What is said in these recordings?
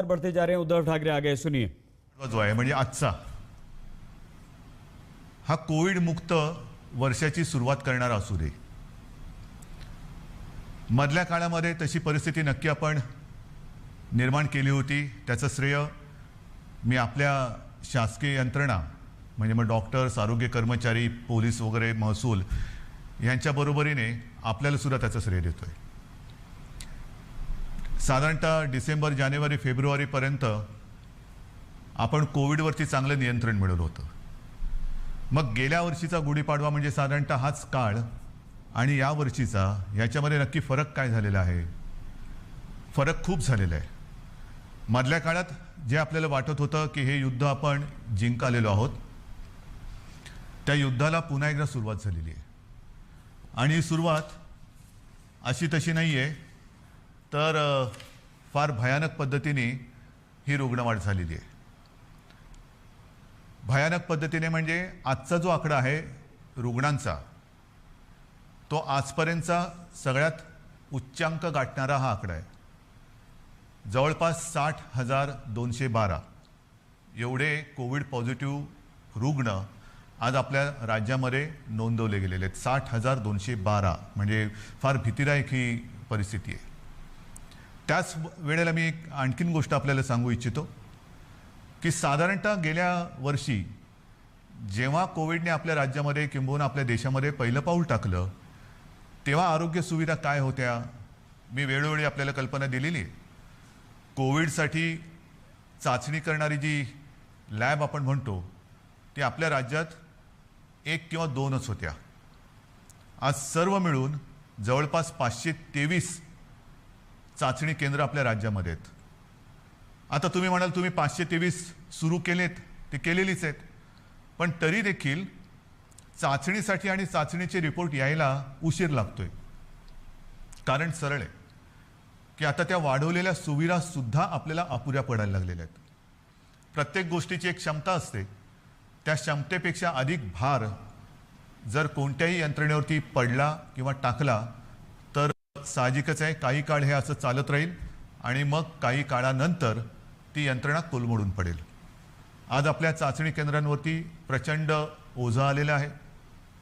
बढ़ते जा रहे हैं। उद्धव ठाकरे आ गए, सुनिए। जो आहे म्हणजे आजचा हा कोविड मुक्त वर्षाची सुरुवात करणारा असू दे, मधल्या काळामध्ये तशी परिस्थिती नक्की आपण निर्माण केली होती। त्याचं श्रेय मी आपल्या शासकीय यंत्रणा म्हणजे मग डॉक्टर्स, आरोग्य कर्मचारी, पोलीस वगैरे, महसूल यांच्या बरोबरीने आपल्याला सुद्धा त्याचं श्रेय देतोय। साधारणतः डिसेंबर, जानेवारी, फेब्रुवारीपर्यंत आपण कोविडवरती चांगलं नियंत्रण मिळवलं होतं। मग गेल्या वर्षीचा गुढीपाडवा म्हणजे साधारणतः हाच काळ आणि या वर्षीचा याच्यामध्ये नक्की फरक काय झालेला आहे? फरक खूप झालेला आहे। मधल्या काळात जे आपल्याला वाटत होतं की हे युद्ध आपण जिंकलेलो आहोत, त्या युद्धाला पुन्हा एकदा सुरुवात झालेली आहे। आणि ही सुरुवात अशी तशी नाही आहे, तर फार भयानक पद्धतीने ही रुग्णवाढ झालेली आहे। भयानक पद्धतीने म्हणजे आजचा जो आकडा आहे रुग्णांचा, तो आजपर्यंतचा सगळ्यात उच्चांक गाठणारा हा आकडा आहे। जवळपास 60,212 एवढे कोविड पॉझिटिव्ह रुग्ण आज आपल्या राज्यामध्ये नोंदवले गेलेले आहेत। 60,212 म्हणजे फार भीतीदायक ही परिस्थिती आहे। त्याच वेळेला मी एक आणखीन गोष्ट आपल्याला सांगू इच्छितो की साधारणतः गेल्या वर्षी जेव्हा कोविडने आपल्या राज्यामध्ये किंबहुना आपल्या देशामध्ये पहिलं पाऊल टाकलं, तेव्हा आरोग्य सुविधा काय होत्या मी वेळोवेळी आपल्याला कल्पना दिलेली आहे। कोविडसाठी चाचणी करणारी जी लॅब आपण म्हणतो ती आपल्या राज्यात 1 किंवा 2च होत्या। आज सर्व मिळून जवळपास 523 चाचणी केंद्र आपल्या राज्यामध्ये आहेत। आता तुम्ही म्हणाल तुम्ही 523 सुरू केलेत, ते केलेलीच आहेत, पण तरी देखील चाचणीसाठी आणि चाचणीचे रिपोर्ट यायला उशीर लागतोय। कारण सरळ आहे की आता त्या वाढवलेल्या सुविधा सुद्धा आपल्याला अपुऱ्या पडायला लागलेल्या आहेत। प्रत्येक गोष्टीची एक क्षमता असते, त्या क्षमतेपेक्षा अधिक भार जर कोणत्याही यंत्रणेवरती पडला किंवा टाकला तर साहजिकच आहे काही काळ हे असं चालत राहील आणि मग काही काळानंतर ती यंत्रणा कोलमडून पडेल। आज आपल्या चाचणी केंद्रांवरती प्रचंड ओझं आलेलं आहे।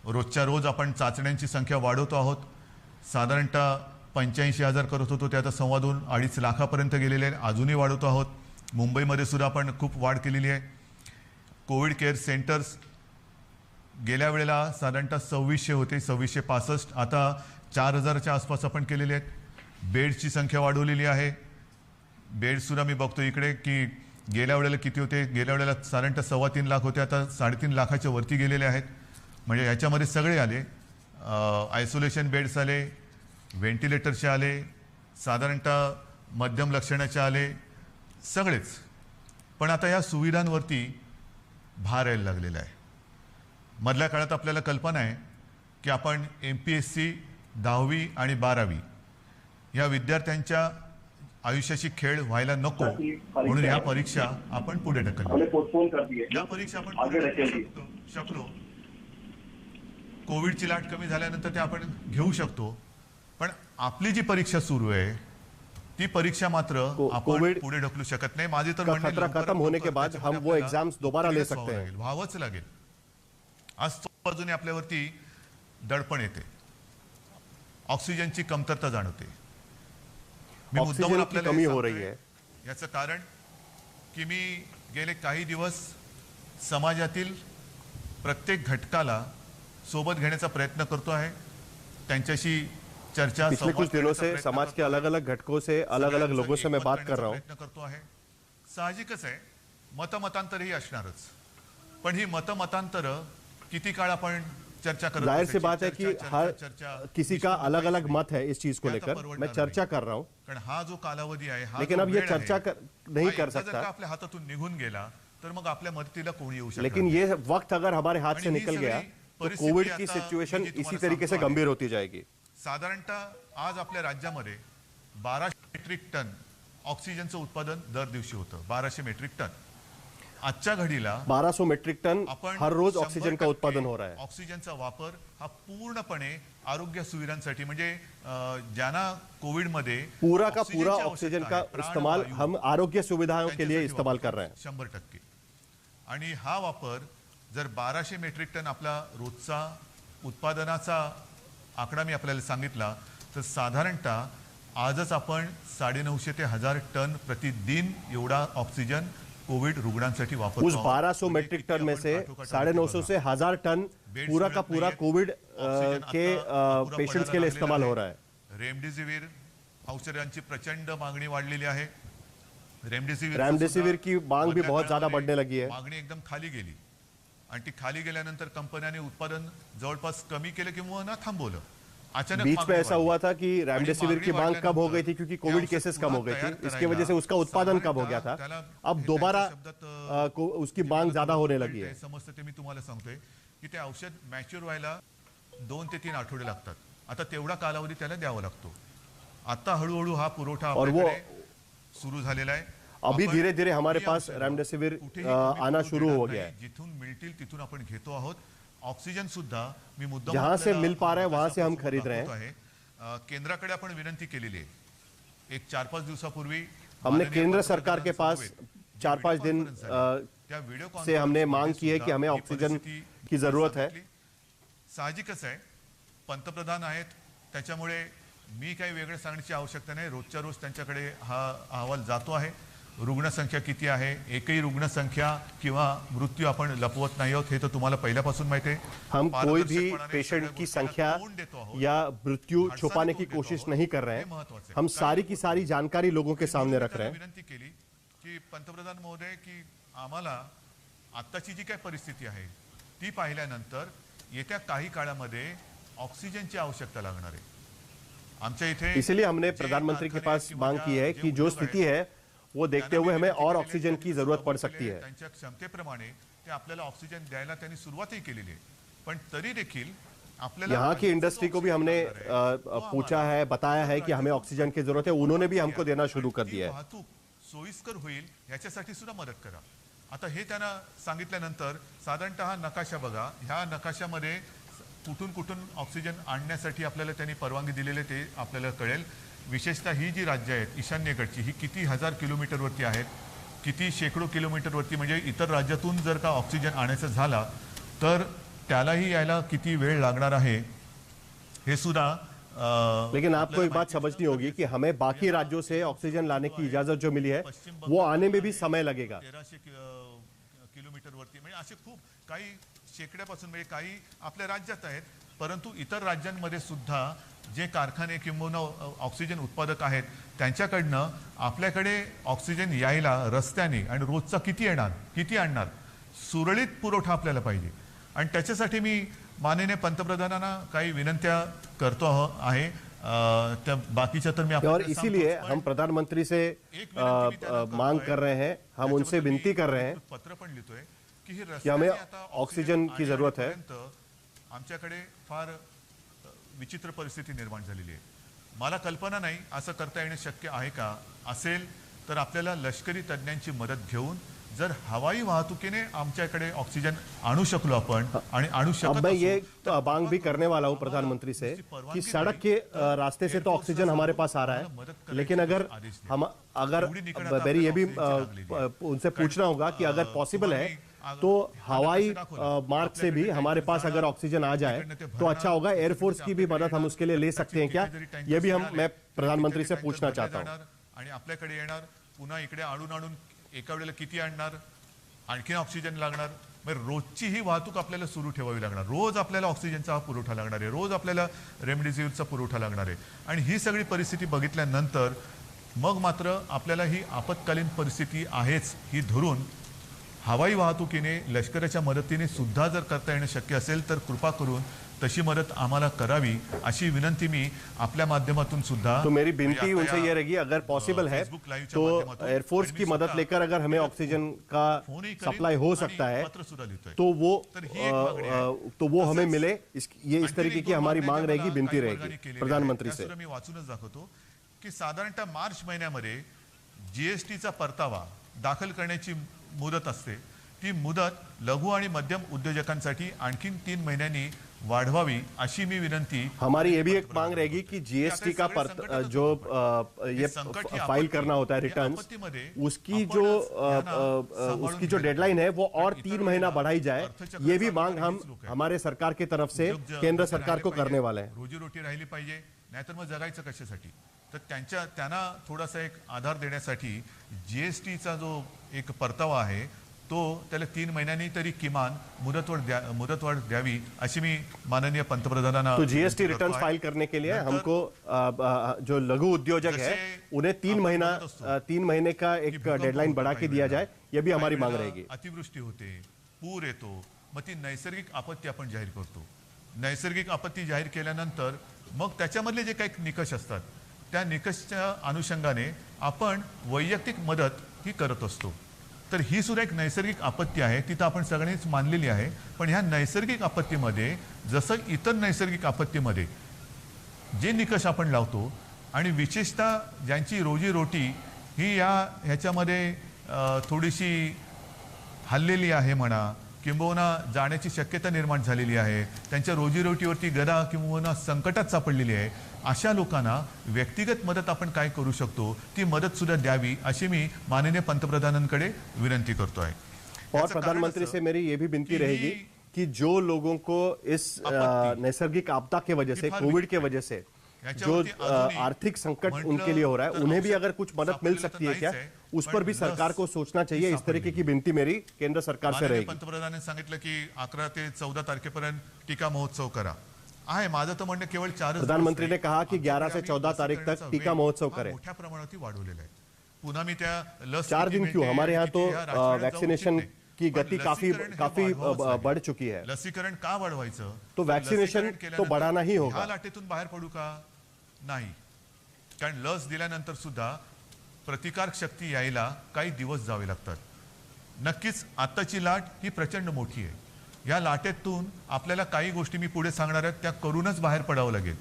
रोजच्या रोज आपण चाचण्यांची संख्या वाढवतो आहोत। साधारणतः 85,000 करत होतो, ते आता 2.25-2.5 लाखापर्यंत गेलेले आहे। अजूनही वाढवतो आहोत। मुंबईमध्ये सुद्धा आपण खूप वाढ केलेली आहे। कोविड केअर सेंटर्स गेल्या वेळेला साधारणतः 2600 होते, 2665, आता 4000च्या आसपास आपण केलेले आहेत। बेड्सची संख्या वाढवलेली आहे। बेड्ससुद्धा मी बघतो इकडे की गेल्या वेळेला किती होते, गेल्या वेळेला साधारणतः 3.25 लाख होते, आता 3.5 लाखाच्या वरती गेलेले आहेत। म्हणजे याच्यामध्ये सगळे आले, आयसोलेशन बेड्स आले, व्हेंटिलेटरचे आले, साधारणतः मध्यम लक्षणाचे आले, सगळेच। पण आता या सुविधांवरती भार यायला लागलेला आहे। मधल्या काळात आपल्याला कल्पना आहे की आपण MPSC 10वी आणि 12वी या विद्यार्थ्यांच्या आयुष्याची खेळ व्हायला नको म्हणून या परीक्षा आपण पुढे ढकलल्या। या परीक्षा आपण पुढे ढकलू शकलो। कोविडची लाट कमी झाल्यानंतर ते आपण घेऊ शकतो, पण आपली जी परीक्षा सुरू आहे ती परीक्षा मात्र आपण पुढे ढकलू शकत नाही। माझे तर खतरा खत्म होने के बाद हम वो एग्जाम्स दोबारा ले सकते हैं, व्हावंच लागेल। आज बाजूने आपल्यावरती दडपण येते, ऑक्सिजनची कमतरता जाणवते। मी मुद्दामून आपल्याला कमी हो रही है याचं कारण की मी गेले काही दिवस समाजातील प्रत्येक घटकाला सोबत घेण्याचा प्रयत्न करतो आहे, त्यांच्याशी चर्चा पिछले कुछ दिनों से समाज के अलग अलग घटकों से अलग अलग लोगों से मैं बात कर रहा हूं। प्रयत्न करतो आहे। साहजिकच आहे मतमतांतरही असणारच, पण ही मतमतांतर किती काळ आपण चर्चा करत, जाहिर सी बात है कि हर किसी का अलग अलग मत है इस चीज को लेकर, मैं चर्चा कर रहा हूं। कारण हा जो कालावधी आहे, लेकिन अब ये चर्चा नहीं कर सकता। आपल्या हातातून निघून गेला तर मग आपल्या मदतीला कोणी येऊ शकत। लेकिन ये वक्त अगर हमारे हाथ से निकल गया तो कोविड की सिचुएशन इसी तरीके से गंभीर होती जाएगी। साधारणतः आज आपल्या राज्यामध्ये 1200 मेट्रिक टन ऑक्सिजनचं उत्पादन दर दिवशी होतं। 1200 मेट्रिक टन आजच्या घडीला 1200 मेट्रिक टन आपण हर रोज 100% ऑक्सीजन का उत्पादन हो रहा है। ऑक्सिजनचा वापर हा पूर्णपणे आरोग्य सुविधांसाठी म्हणजे ज्यांना कोविडमध्ये पूरा का ऑक्सिजनची पूरा आवश्यकता ऑक्सीजन आहे, का इस्तेमाल प्राणवायू, हम आरोग्य सुविधाओं के लिए त्यांच्यासाठी इस्तेमाल वापरतो कर रहे हैं। 100%। आणि हा वापर जर 1200 मेट्रिक टन आपला रोजचा उत्पादनाचा आकडा मी आपल्याला सांगितला तर साधारणतः आजच आपण 950 ते 1000 टन प्रतिदिन एवढा ऑक्सिजन कोविड रुग्णांसाठी वापरतो उस आहोत। 1200 म्हणजे मेट्रिक किती टन में आपण से काठोकाठ 950 से 1000 टन बेड्स पूरा का मिळत पूरा नाहीयेत। कोविड ऑक्सिजन के आता अपुरा पेशेंट्स पडायला के लिए लागलेला इस्तेमाल आहे। हो रहा है। रेमडेसिवीर औषधांची प्रचंड मागणी वाढलेली आहे। रेमडेसिवीर रेमडेसिवीर की मांग भी बहुत ज्यादा मधल्या बढ़ने लगी है। मागणी एकदम खाली गेली आणि ती खाली गेल्यानंतर कंपन्यांनी उत्पादन जवळपास कमी केलं किंवा ना थांबवलं। अचानक बीच मागणी में ऐसा वाढली। हुआ था कि आणि रेमडेसिवीर की मागणी मांग कब हो गई थी वाढल्यानंतर क्योंकि ते कोविड औषध केसेस कम हो पुन्हा गई तयार थी, इसकी करायला वजह से उसका उत्पादन कम हो गया था। त्याला अब हे दोबारा त्यांच्या शब्दात, उसकी मांग ज्यादा होने लगी है। समजतं ते मी तुम्हाला सांगतोय की ते औषध मॅच्युअर व्हायला 2 ते 3 आठवडे लागतात। आता तेवढा कालावधी त्याला द्यावा लागतो। आता हळूहळू हा पुरवठा और वो आपल्याकडे सुरू झालेला आहे। अभी आपण धीरे धीरे हमारे ही पास औषधं रेमडेसिवीर कुठेही कमी आना पडू शुरू देणार हो नाही। गया है। जिथून मिळतील तिथून आपण घेतो आहोत। ऑक्सिजन सुद्धा मी मुद्दाम जहां से आपल्याला मिल पा रहा है वहां से हम दाखवतो खरीद रहे हैं। आहे। केंद्राकडे आपण विनंती केलेली आहे। एक 4-5 दिवसापूर्वी हमने माननीय केंद्र सरकार के पास पंतप्रधानांसमवेत 4-5 दिन व्हिडिओ कॉन्फरन्स झाली, त्या व्हिडिओ से हमने कॉन्फरन्समध्ये मांग की है सुद्धा कि हमें ही ऑक्सीजन परिस्थिती की जरूरत है। सांगितली। साहजिकच आहे, पंतप्रधान आहेत त्याच्यामुळे मी काही वेगळं सांगण्याची आवश्यकता नाही। रोजच्या रोज त्यांच्याकडे हा अहवाल जातो आहे। रुग्णसंख्या किती आहे, एकही रुग्णसंख्या किंवा मृत्यू आपण लपवत नाही आहोत, हे तर तुम्हाला पहिल्यापासून माहिती आहे। हम कोई भी पारदर्शकपणाने पेशेंट सगळ्या की गोष्टीला संख्या तोंड देतो आहोत। या मृत्यू अडसाला छुपाने की तोंड देतो कोशिश आहोत। नहीं कर रहे हे हैं। महत्त्वाचं आहे। हम कारण सारी की सारी जानकारी लोगों के सामने रख रहे हैं। विनंती केली की पंतप्रधान महोदय की आम्हाला आत्ताची जी काय परिस्थिती आहे ती पाहिल्यानंतर येत्या काही काळामध्ये ऑक्सिजनची आवश्यकता लागणार आहे। आमच्या इथे इसलिए हमने जे प्रधानमंत्री के कारखाने पास किंवा मांग की है जे कि जो उद्योग स्थिति आहेत, है वो देखते त्यांना हुए मी हमें विनंती और केली ऑक्सीजन की की जरूरत पड़ त्यांनी सकती है। त्यांच्या क्षमतेप्रमाणे ते आपल्याला ऑक्सिजन द्यायला त्यांनी सुरुवातही केलेली आहे। पण तरी देखील आपल्याला यहाँ की जो इंडस्ट्री को भी ऑक्सिजन हमने लागणार आहे, तो पूछा आम्हाला है, बताया है कि हमें ऑक्सीजन की जरूरत है। उन्होंने भी हमको देना शुरू कर ती दिया है। वाहतूक सोयीस्कर होईल याच्यासाठी सुद्धा मदत करा। आता हे त्यांना सांगितल्यानंतर साधारणतः नकाशा बघा। ह्या नकाशामध्ये कुठून कुठून ऑक्सिजन आणण्यासाठी आपल्याला त्यांनी परवानगी दिलेले ते आपल्याला कळेल। विशेषतः ही जी राज्य आहेत ईशान्येकडची ही किती हजार किलोमीटरवरती आहेत, किती शेकडो किलोमीटरवरती, म्हणजे इतर राज्यातून जर का ऑक्सिजन आणायचं झाला तर त्यालाही यायला किती वेळ लागणार आहे हे सुद्धा लेकिन आपको एक बात समझनी होगी कि हमें बाकी राज्यों से ऑक्सीजन लाने की इजाजत जो मिली है वो आने में भी समय लगेगा। 1300 किलोमीटरवरती, म्हणजे असे खूप काही शेकड्यापासून, म्हणजे काही आपल्या राज्यात आहेत परंतु इतर राज्यांमध्ये सुद्धा जे कारखाने किंवा ऑक्सिजन उत्पादक आहेत त्यांच्याकडनं आपल्याकडे ऑक्सिजन यायला रस्त्याने आणि रोजचा किती आणणार, सुरळीत पुरवठा आपल्याला पाहिजे। आणि त्याच्यासाठी मी माननीय पंतप्रधानांना काही विनंत्या करतो आहे। त्या बाकीच्या तर मी और आपल्याला इसीलिए सांगतोच, हम पण प्रधानमंत्री से एक विनंती मी त्यांना मांग करतोय। कर रहे हैं, हम उनसे त्याच्याबद्दल विनती मी कर रहे हैं पत्र पण लिहितोय की ही हमें रस्त्याने आता ऑक्सिजन की जरूरत है। आणेपर्यंत आमच्याकडे फार विचित्र परिस्थिती निर्माण झालेली आहे। मला कल्पना नाही असं करता येणं शक्य आहे का। असेल तर आपल्याला लष्करी तज्ञांची मदत घेऊन जर हवाई वाहतुकीने आमच्याकडे ऑक्सिजन आणू शकलो आपण आणि आणू अब शकत मैं असू, ये तर मांग भी करने वाला हूँ आम्हाला प्रधानमंत्री से उसकी कि परवानगी सड़क नाही, के रास्ते से तो एयरफोर्सला ऑक्सीजन हमारे सांगून पास आ रहा आम्हाला मदत है, करायची लेकिन अगर आदेश दिले। हम अगर एवढी निकटता मेरी ये भी आपल्याला ऑक्सिजनची लागलेली उनसे पूछना होगा कि अगर पॉसिबल है तो हवाई मार्ग से भी हमारे पास अगर ऑक्सीजन आ जाए तो अच्छा होगा। एयरफोर्स की भी मदद हम उसके लिए ले सकते हैं क्या, ये भी मैं प्रधानमंत्री से पूछना चाहता हूँ। आणि आपल्याकडे येणार पुन्हा इकडे आणून एका वेळेला किती आणणार, आणखीन ऑक्सिजन लागणार, म्हणजे रोजची ही वाहतूक आपल्याला सुरू ठेवावी लागणार। रोज आपल्याला ऑक्सिजनचा हा पुरवठा लागणार आहे, रोज आपल्याला रेमडेसिवीरचा पुरवठा लागणार आहे। आणि ही सगळी परिस्थिती बघितल्यानंतर मग मात्र आपल्याला ही आपत्कालीन परिस्थिती आहेच ही धरून हवाई वाहतुकीने लष्कराच्या मदतीने सुद्धा जर करता येणं शक्य असेल तर कृपा करून तशी मदत आम्हाला करावी अशी विनंती मी आपल्या माध्यमातून सुद्धा। तो मेरी विनती उनसे ये रहेगी अगर पॉसिबल है फेसबुक लाईव्हच्या तो माध्यमातून एयरफोर्स आणि की मी मदद सुद्धा लेकर अगर हमें ऑक्सीजन का फोनही करीन सप्लाई हो आणि सकता है पत्र सुद्धा लिहितोय। तो तर ही एक मागणी आहे। तो वो हमें तसंच मिले। ये इस आणखीन तरीके एक की दोन हमारी मागण्या मांग ज्या रहेगी, मला विनती काही रहेगी वर्गाने केलेल्या प्रधानमंत्री आहेत, से। त्या सुद्धा मी वाचूनच दाखवतो की साधारणतः मार्च महिन्यामध्ये जीएसटीचा परतावा दाखल करण्याची मुदत असते ती मुदत लघु आणि मध्यम उद्योजकांसाठी आणखीन 3 महिन्यांनी वाढवावी अशी मी विनंती. हमारी ये भी एक मांग रहेगी कि जीएसटी का जो ये फाइल करना होता है रिटर्न्स, उसकी जो डेडलाइन है वो और 3 महीना बढ़ाई जाए. ये भी मांग हम हमारे सरकार की तरफ से केंद्र सरकार को करने वाले हैं. रोजीरोटी राहिली पाहिजे, नाहीतर मग जगायचं कशासाठी. तर त्यांना थोडासा एक आधार देण्यासाठी जीएसटीचा जो एक परतावा आहे तो त्याला 3 महिन्यांनी तरी किमान मुदतवाढ द्यावी अशी मी माननीय पंतप्रधानांना. तो जीएसटी रिटर्न फाइल करने के लिए हमको जो लघु उद्योजक है उन्हें 3 महीने का एक डेडलाइन बढ़ा के दिया जाए. ये भी हमारी मांग रहेगी. अतिवृष्टी होते, पूर येतो, मग ती नैसर्गिक आपत्ती आपण जाहीर करतो. नैसर्गिक आपत्ती जाहीर केल्यानंतर मग त्याच्यामधले जे काही निकष असतात त्या निकषच्या अनुषंगाने आपण वैयक्तिक मदत ही करत असतो. तर ही सुद्धा एक नैसर्गिक आपत्ती आहे, तिथं आपण सगळ्यांनीच मानलेली आहे. पण ह्या नैसर्गिक आपत्तीमध्ये जसं इतर नैसर्गिक आपत्तीमध्ये जे निकष आपण लावतो आणि विशेषतः ज्यांची रोजीरोटी ही ह्याच्यामध्ये थोडीशी हल्लेली आहे म्हणा, किंबहुना जाण्याची शक्यता निर्माण झालेली आहे, त्यांच्या रोजीरोटीवरती गदा किंबहुना संकटात सापडलेली आहे, अशा लोकांना व्यक्तिगत मदत आपण काय करू शकतो ती मदत सुद्धा द्यावी अशी मी माननीय पंतप्रधानांकडे विनंती करतो आहे. और प्रधानमंत्री से मेरी ये भी विनती रहेगी कि जो लोगों को इस नैसर्गिक आपदा के वजह से, कोविड के वजह से जो आर्थिक संकट उनके लिए हो रहा है, उन्हें भी अगर कुछ मदत मिल सकती है क्या, उस पर भी सरकार को सोचना चाहिए. इस तरीके की विनती मेरी केंद्र सरकार से रहेगी. पंतप्रधानांनी सांगितलं की 11 ते 14 तारखेपर्यंत टीका महोत्सव करा आहे. माझं तर म्हणणं केवळ 4 प्रधानमंत्री ने कहा कि 11 से 14 तारीख तक टीका महोत्सव करें. मोठ्या प्रमाणात वाढवलेला आहे. पुन्हा मी त्या लस 4 दिन क्यों, हमारे यहाँ तो वैक्सीनेशन की गति काफी बढ़ चुकी है. लसीकरण का वाढवायचं, तो वैक्सीनेशन तो बढ़ाना ही होगा. ह्या लाटेतून बाहेर पडू का नाही, कारण लस दिल्यानंतर सुद्धा प्रतिकार शक्ती यायला काही दिवस जावे लागतात. नक्कीच आत्ताची लाट ही प्रचंड मोठी आहे. या लाटेतून आपल्याला काही गोष्टी मी पुढे सांगणार आहेत त्या करूनच बाहेर पडावं लागेल.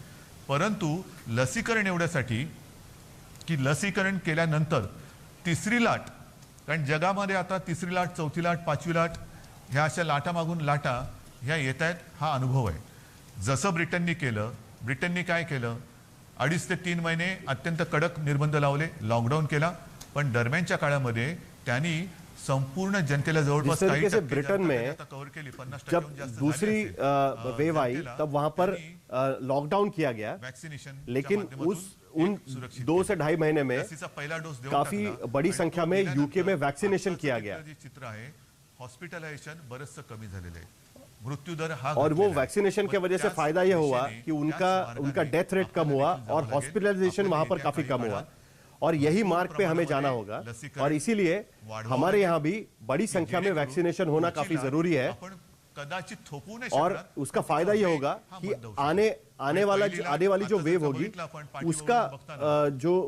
परंतु लसीकरण एवढ्यासाठी की लसीकरण केल्यानंतर तिसरी लाट, कारण जगामध्ये आता तिसरी लाट, चौथी लाट, 5वी लाट ह्या अशा लाटामागून लाटा ह्या येत आहेत, हा अनुभव आहे. जसं ब्रिटननी केलं, ब्रिटननी काय केलं, 2.5 ते 3 महिने अत्यंत कडक निर्बंध लावले, लॉकडाऊन केला. पण दरम्यानच्या काळामध्ये त्यांनी संपूर्ण जनतेला जवळपास तरीके से ब्रिटेन में कव्हर केली. 50% जब दूसरी वेव आई तब वहां पर लॉकडाउन किया गया, वैक्सीनेशन, लेकिन उन 2 से 2.5 महीने में पहिला डोस काफी बड़ी संख्या में यूके में वैक्सीनेशन किया गया. चित्र आहे, हॉस्पिटलायझेशन बरंचसं कमी झालेलं आहे, मृत्यूदर हा. और वो वैक्सीनेशन की वजह से फायदा यह हुआ कि उनका डेथ रेट कम हुआ और हॉस्पिटलाइजेशन वहां पर काफी कम हुआ. और यही मार्ग पे हमें जाना होगा. और इसीलिए हमारे यहाँ भी बड़ी संख्या में वैक्सीनेशन होना काफी जरूरी है. कदाचित थोपू नहीं, और उसका फायदा यह होगा कि आने वाली जो वेव होगी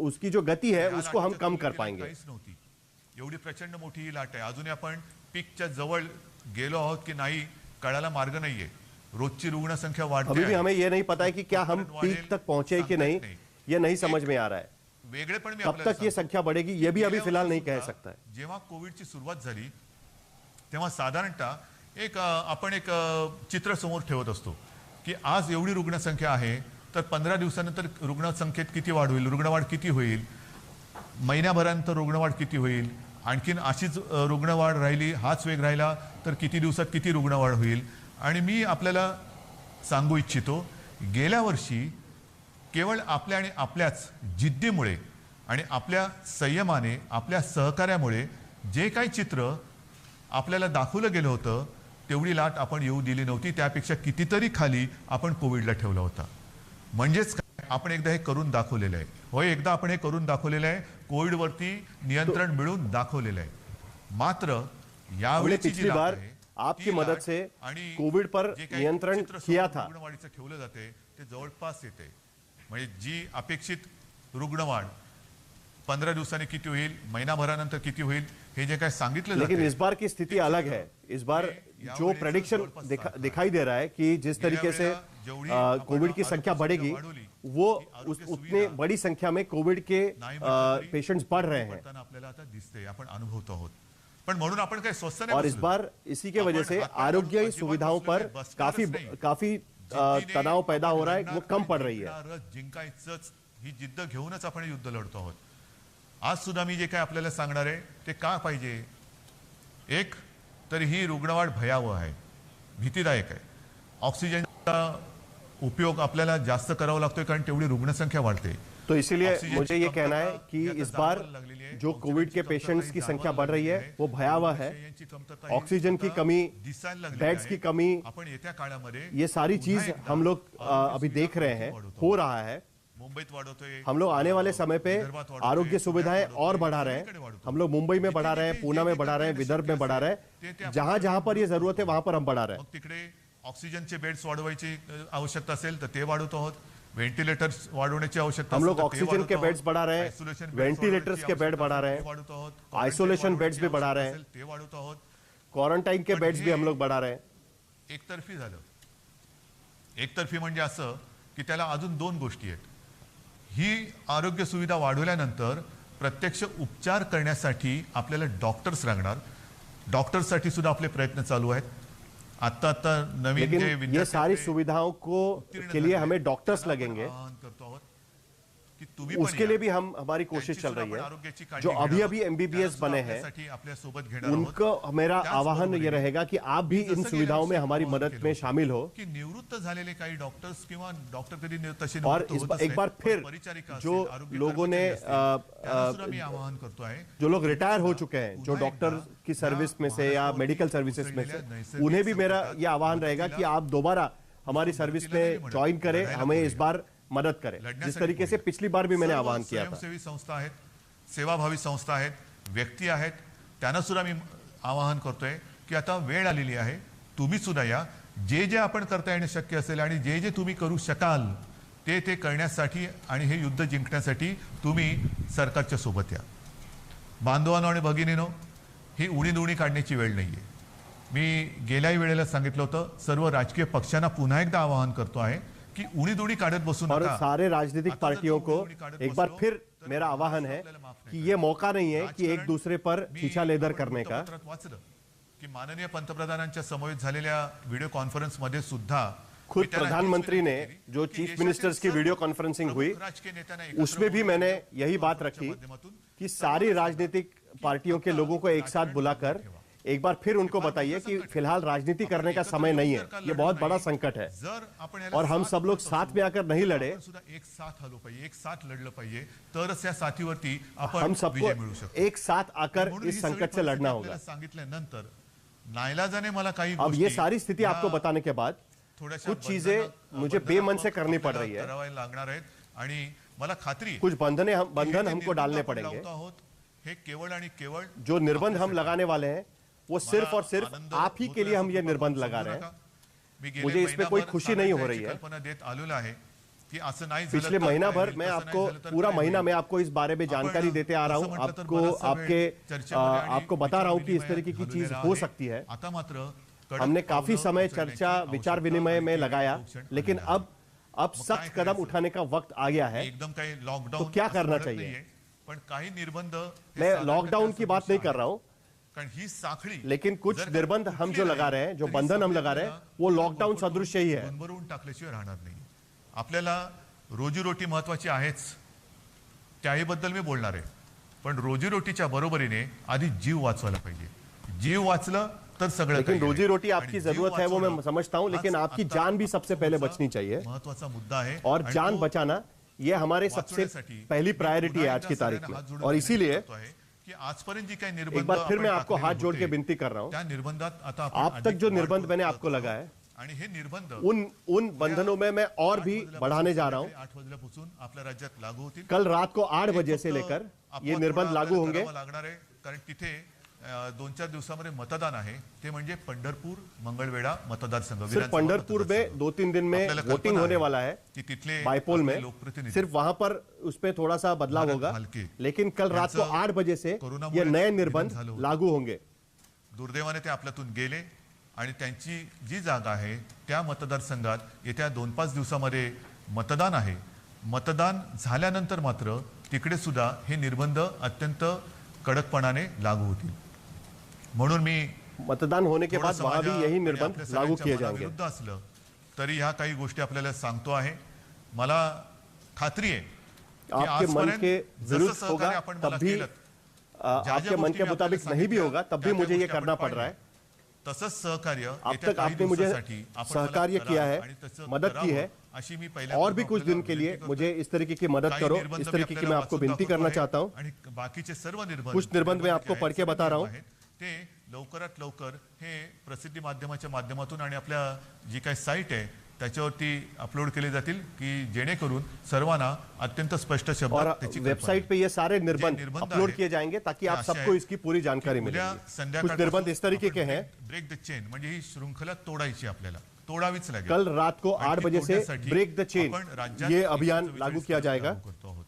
उसकी जो गति है उसको हम कम कर पाएंगे. एवढी प्रचंड मोठी ही लाट आहे. अजूनही आपण पीकच्या जवळ गेलो आहोत की नाही कळायला मार्ग नाहीये. रोजची रुग्णसंख्या वाढते. अभी भी हमें यह नहीं पता है कि क्या हम पीक तक पहुंचे कि नहीं, ये नहीं समझ में आ रहा है. कब तक ये संख्या बढ़ेगी ये भी अभी फिलहाल नहीं कह सकता है. जेव्हा कोविडची सुरुवात झाली तेव्हा साधारणतः आपण एक चित्र समोर ठेवत असतो की आज एवढी रुग्णसंख्या आहे तर 15 दिवसानंतर रुग्णसंख्येत किती वाढ होईल, रुग्णवाढ किती होईल, महिन्याभरानंतर रुग्णवाढ किती होईल, आणखीन अशीच रुग्णवाढ राहिली, हाच वेग राहिला तर किती दिवसात किती रुग्णवाढ होईल. आणि मी आपल्याला सांगू इच्छितो, गेल्या वर्षी केवळ आपल्या आणि आपल्याच जिद्दीमुळे आणि आपल्या संयमाने, आपल्या सहकार्यामुळे जे काही चित्र आपल्याला दाखवलं गेलं होतं तेवढी लाट आपण येऊ दिली नव्हती. त्यापेक्षा कितीतरी खाली आपण कोविडला ठेवला होता. म्हणजेच आपण एकदा हे करून दाखवलेलं आहे. होय, एकदा आपण हे करून दाखवलेलं आहे, कोविडवरती नियंत्रण मिळवून दाखवलेलं आहे. मात्र यावेळेची जी लाट आहे, आपकी मदद से कोविड पर नियंत्रण किया था, रुग्णवाढीचं ठेवलं जाते ते जवळपास येते. म्हणजे जी अपेक्षित रुग्णवाढ 15 दिवसांनी किती होईल, महिनाभरानंतर किती होईल, हे जे काय सांगितलं जातं. लेकिन इस बार की स्थिति अलग है. इस बार जो प्रेडिक्शन दिखाई दे रहा है कि जिस तरीके से कोविड की संख्या बढ़ेगी वो उतने बड़ी संख्या में कोविड के पेशेंट्स बढ़ रहे हैं. आपल्याला आता दिसते, आपण अनुभवतो आहोत. पण म्हणून आपण काही स्वस्त नाही और इस बसलो. बार इसी के आपण वजह से हातपाय आरोग्य जोडून सुविधाओं अजिबात पर बसणारच काफी नाही. काफी जिद्दीने तनाव पैदा आपण हो रहा है, वो लढणार कम आणि पड़ रही है. जिंकणारच, जिंकायचंच ही जिद्द घेऊनच आपण हे युद्ध लढतो आहोत. आज सुद्धा मी जे काय आपल्याला सांगणार आहे ते का पाहिजे. एक तर ही रुग्णवाढ भयावह आहे, भीतीदायक आहे. ऑक्सिजनचा उपयोग आपल्याला जास्त करावा लागतोय कारण तेवढी रुग्णसंख्या वाढते. तो इसीलिए ऑक्सीजन मुझे की ये कहना है कमतरता कि ही आता इस बार जाणवायला लागलेली आहे. जो ऑक्सीजन कोविड की के कमतरता पेशेंट्स ही की संख्या जाणवायला बढ़ रही है लागलेली वो भयावह है. ऑक्सिजनची कमतरता ही ऑक्सीजन की आता कमी, दिसायला लागलेली बेड्स की आहे. कमी, आपण येत्या काळामध्ये ये सारी पुन्हा चीज एकदा हम लोग आरोग्य अभी सुविधा देख रहे हैं, वाढवतो. हो रहा है. मुंबईत वाढवतोय, हम लोग आने वाले समय पे विदर्भात वाढवतोय, आरोग्य सुविधाएं पुण्यात और वाढवतोय, बढ़ा रहे सगळीकडे हैं. वाढवतोय. हम लोग मुंबई में बढ़ा रहे हैं, पूना में बढ़ा रहे हैं, विदर्भ में बढ़ा रहे हैं. जहां जहां पर ये जरूरत है वहां पर हम बढ़ा रहे हैं. मग तिकडे ऑक्सिजनचे बेड्स वाढवायची आवश्यकता असेल तर ते वाढवत आहोत. व्हेंटिलेटर्स वाढवण्याची आवश्यकता हम असेल लोग तर ते ऑक्सीजन वाढवत के आहोत. बेड्स बढ़ा रहे हैं, आयसोलेशन बेड्स वेंटिलेटर्स वाढवायची के बेड आवश्यकता बढ़ा रहे असेल हैं, ते वाढवत आहोत. आइसोलेशन बेड्स भी बढ़ा रहे हैं, असेल ते वाढवत आहोत. क्वारंटाइन के बेड्स भी हम लोग बढ़ा रहे हैं. एकतर्फी झालं. एकतर्फी म्हणजे असं की त्याला अजून दोन गोष्टी आहेत. ही आरोग्य सुविधा वाढवल्यानंतर प्रत्यक्ष उपचार करण्यासाठी आपल्याला डॉक्टर्स लागणार. डॉक्टर्ससाठी सुद्धा आपले प्रयत्न चालू आहेत. आता नवीन जे लेकिन ये सारी सुविधाओं को के लिए हमें डॉक्टर्स लगेंगे. आवाहन करतो आहोत की तुम्ही पण उसके या. लिए भी हमारी कोशिश त्यांची चल सुद्धा रही आपण है. आरोग्याची काळजी जो घेणार अभी आहोत. अभी एमबीबीएस त्यांना बने सुद्धा हैं आपल्यासाठी आपल्या सोबत घेणार आहोत. उनको मेरा आह्वान ये रहेगा कि आप भी इन सुविधाओं में हमारी मदद में शामिल हो. की निवृत्त झालेले काही डॉक्टर्स किंवा डॉक्टर कधी तसे और निवृत्त इस होतच बार एक नाहीत. बार पण फिर परिचारिका जो असेल, आरोग्य लोगों ने कर्मचारी असतील, त्यांना सुद्धा मी आवाहन करतो आहे जो लोग रिटायर हो चुके हैं, जो डॉक्टर की सर्विस में से या मेडिकल सर्विसेज में से, उन्हें भी मेरा ये आह्वान रहेगा कि आप दोबारा हमारी सर्विस में ज्वाइन करें, हमें इस बार मदद करें, जिस तरीके से पिछली बार भी मैंने सर्व आह्वान किया था. स्वयंसेवी संस्था आहेत, सेवाभावी संस्था आहेत, व्यक्ती आहेत, त्यांना सुद्धा मी आवाहन करतोय की आता वेळ आलेली आहे. तुम्ही सुद्धा या. जे जे आपण करता येणे शक्य असेल आणि जे जे तुम्ही करू शकाल ते करण्यासाठी आणि हे युद्ध जिंकण्यासाठी तुम्ही सरकारच्या सोबत या. बांधवांनो आणि भगिनीनो, ही उडी काढण्याची वेळ नाहीये. मी गेल्याही वेळेला सांगितलं होतं, सर्व राजकीय पक्षांना पुन्हा एकदा आवाहन करतो आहे की उडी काढत बसू और नका. सारे राजनीतिक आता जर पार्टियों को उडी काढत एक बार बसलो, फिर तर मेरा आह्वान है आपल्याला माफ नाही कि ये मौका नहीं है कि एक राजकारण दूसरे पर मी खींचा लेदर आपण करने का. वृत्तपत्रात वाचलं की माननीय पंतप्रधानांच्या समवेत झालेल्या व्हिडिओ कॉन्फरन्स मध्ये सुद्धा खुद मी त्यांना प्रधानमंत्री ने हीच विनंती केली जो की चीफ देशातील मिनिस्टर्स की सर्व वीडियो कॉन्फ्रेंसिंग हुई, प्रमुख राजकीय नेत्यांना एकत्र उसमें भी बोलवून मैंने यही बात कॉन्फरन्सच्या रखी माध्यमातून कि सारी राजनीतिक पार्टियों के लोगों को एक साथ बुलाकर एक बार फिर उनको बताइए कि फिलहाल राजनीति करने का समय नहीं है. ये बहुत बड़ा संकट है जर आपण याला और हम साथ सब लोग करत साथ असू, में आकर नहीं लड़े. आपण सुद्धा एक साथ आलो पाहिजे, एक साथ लढलं पाहिजे, तरच या साथीवरती हम आपण सबको विजय मिळू शकतो. एक साथ आकर म्हणून इस ही सगळी संकट से परिस्थिती लड़ना आपल्याला होगा. सांगितल्यानंतर नाईलाजाने मला काही अब ये गोष्टी सारी स्थिति या आपको बताने के बाद थोड्याशा कुछ चीजें मुझे बेमन से करनी पड़ रही है. करायला लागणार आहेत आणि मला खात्री आहे कुछ बंधन की हे बंधन जे हमको निर्बंध डालने आपण पड़ेंगे. लावतो आहोत, हे केवळ आणि केवळ जो निर्बंध हम लगाने वाले हैं वो सिर्फ और सिर्फ आनंद आप ही के होतोय लिए हम असं ये तुम्ही निर्बंध समजू लगा रहे नका. हैं. मी गेले मुझे इसमें कोई महिनाभर खुशी नहीं हो सांगायची रही है. कल्पना देत आलेलो आहे की असं नाही झालं पिछले तर महीना काय भर होईल, मैं तसं आपको नाही झालं तर पूरा काय महीना होईल. मैं आपको इस बारे में जानकारी देते आ रहा हूं, असं म्हटलं तर आपको बराचसा आपके वेळ चर्चेमध्ये आणि आपको बता रहा हूं कि इस विचार तरीके की चीज घालवलेला हो आहे. सकती है. आता मात्र कडक हमने काफी पावलं समय उचलण्याची चर्चा विचार आवश्यकता विनिमय में आहे. लगाया, औषध लेकिन आणलेलं आहे. अब सख्त कदम उठाने का वक्त आ गया है. एकदम काही लॉकडाऊन तो क्या असं करना म्हणत चाहिए? नाहीये, पण काही निर्बंध हे मैं साधारणतः लॉकडाउन की बात नहीं असं कर रहा हूं, कारण ही साखळी लेकिन कुछ जर का निर्बंध हम तुटली जो नाही, लगा रहे हैं, जो तरी बंधन हम सगळे लगा रहे हैं, आपल्याला वो लॉकडाउन सदृश ही है. भरभरून टाकल्याशिवाय राहणार नाही. आपल्याला रोजीरोटी महत्वाची आहेच, त्याहीबद्दल मी बोलणार आहे. पण रोजीरोटीच्या बरोबरीने आधी जीव वाचवायला पाहिजे. जीव वाचलं तर सगळं लेकिन काही आहे. रोजी रोटी आणि आपकी जीव जरूरत है वो मैं वाचवणं समझता हूं, लेकिन हाच आपकी आता जान भी सबसे पहले महत्त्वाचा- बचनी चाहिए. महत्वाचा मुद्दा आहे और आणि जान तो बचाना ये हमारे सबसे वाचवण्यासाठी पहली मी प्रायोरिटी है पुन्हा आज एकदा की तारीख सगळ्यांना हात में. जोडून और विनंती इसीलिए करतो आहे की आजपर्यंत जी काही निर्बंध एक बार फिर आपण मैं आपको टाकलेले हाथ जोड़ के होते, विनती कर रहा हूं, त्या निर्बंधात आता आपण आप तक अधिक जो वाढ निर्बंध करू मैंने शकतो. आपको लगा है, आणि हे निर्बंध उन बंधनों में मैं और भी बढ़ाने जा रहा हूं. 8 वाजल्यापासून आपल्या राज्यात लागू होतील. कल रात को 8 बजे से फक्त लेकर आपल्याला ये निर्बंध थोडा लागू आपल्याला होंगे. करावं लागणार आहे, कारण तिथे 2-4 दिवसामध्ये मतदान आहे. ते म्हणजे पंढरपूर मंगळवेढा मतदारसंघ. सिर्फ विधानसभा पंढरपुर में मतदारसंघ. 2-3 दिन में आपल्याला वोटिंग कल्पना होने आहे वाला है की तिथले बायपोल आपले में. लोकप्रतिनिधी सिर्फ वहां पर उसमें थोड़ा सा बदलाव भारत होगा, भालके लेकिन कल रात को यांचं 8 बजे से कोरोनामुळे ये नए निधन निर्बंध झालं होतं. लागू होंगे. दुर्दैवाने ते आपल्यातून गेले आणि त्यांची जी जागा आहे त्या मतदारसंघात येत्या 2-5 दिवसामध्ये मतदान आहे. मतदान झाल्यानंतर मात्र तिकडे सुद्धा हे निर्बंध अत्यंत कडकपणाने लागू होतील. म्हणून मी मतदान होने के बाद थोडंसं वहां भी माझ्या यही आणि निर्बंध आपल्या लागू सगळ्यांच्या किए जाएंगे। मनाविरुद्ध असलं तरी ह्या काही गोष्टी आपल्याला सांगतो आहे। मला खात्री आहे की आपके मन आजपर्यंत के जसं विरुद्ध सहकार्य होगा आपण तब मला भी केलं, आपके मन के मुताबिक नहीं भी होगा तब भी मुझे ये करना पड़ रहा है। तसंच सहकार्य अब येत्या तक काही आपने मुझे दिवसासाठी आपण मला सहकार्य करा किया है, आणि तसं मदद की करावं, है, अशी मी पहिल्या और भी कुछ दिन के लिए मुझे इस तरीके की मदद काही करो, निर्बंध इस मी तरीके की आपल्याला मैं आपको वाचून विनती दाखवतो करना आहे चाहता हूँ। आणि बाकीचे सर्व निर्बंध कुछ निर्बंध मैं आपको जे पढ़ के आहेत, बता रहा हूं। आहेत, ते लवकरात लवकर हे प्रसिद्धी माध्यमाच्या माध्यमातून आणि आपल्या जी काही साईट आहे त्याच्यावरती अपलोड केले जातील की जेणेकरून सर्वांना अत्यंत स्पष्ट और शब्दात त्याची कल्पना वेबसाइट पे ये सारे निर्बंध निर्बंध अपलोड आहे, किए जाएंगे ताकि ते आप असे सबको आहेत इसकी पूरी जानकारी की उद्या मिलेगी। कुछ संध्याकाळपासून निर्बंध इस तरीके के आपण हैं। ब्रेक द चेन म्हणजे ही शृंखला तोडायची, आपल्याला तोडावीच लागेल। कल रात को आणि 8 ती बजे से तोडण्यासाठी ब्रेक द चेन आपण राज्यात ये अभियान 144 लागू किया जाएगा। लागू करतो आहोत।